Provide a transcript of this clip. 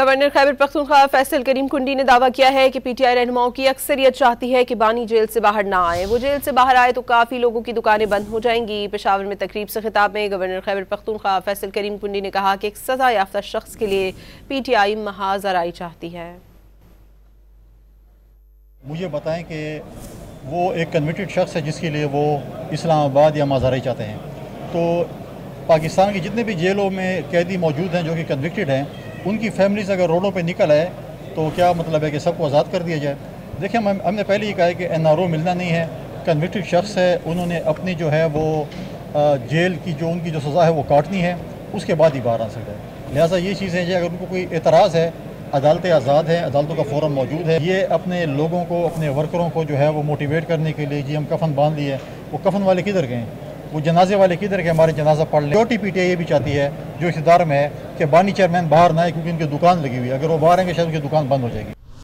Governor Khyber Pakhtunkhwa Faisal करीम कुंडी ने दावा किया है कि पीटीआई रहनुमाओं की अक्सरियत चाहती है कि बानी जेल से बाहर ना आए। वो जेल से बाहर आए तो काफ़ी लोगों की दुकानें बंद हो जाएंगी। पेशावर में तकरीब से खिताब में गवर्नर खैबर पख्तूनख्वा फैसल करीम कुंडी ने कहा कि एक सजा याफ्ता शख्स के लिए पीटीआई महाजराई चाहती है। मुझे बताएं कि वो एक कन्विक्टेड शख्स है जिसके लिए वो इस्लामाबाद या महाजराई चाहते हैं। तो पाकिस्तान की जितने भी जेलों में कैदी मौजूद हैं जो कि कन्विक्टेड हैं, उनकी फैमिलीज अगर रोडों पे निकल आए तो क्या मतलब है कि सबको आज़ाद कर दिया जाए। देखिए, हमने पहले ही कहा है कि NRO मिलना नहीं है। कन्विक्टेड शख्स है, उन्होंने अपनी जो है वो जेल की जो उनकी जो सज़ा है वो काटनी है, उसके बाद ही बाहर आ सकता है। लिहाजा ये चीज़ें हैं, अगर उनको कोई एतराज़ है, अदालतें आज़ाद हैं, अदालतों का फोरम मौजूद है। ये अपने लोगों को, अपने वर्करों को जो है वो मोटिवेट करने के लिए जी हम कफन बांध लिए, वो कफन वाले किधर गए, वो जनाजे वाले किधर गए, हमारे जनाजा पढ़ लें। छोटी पीटीआई ये भी चाहती है जो इख्तियार में है कि बानी चेयरमैन बाहर ना आए, क्योंकि उनकी दुकान लगी हुई है। अगर वो बाहर आएंगे शायद उनकी दुकान बंद हो जाएगी।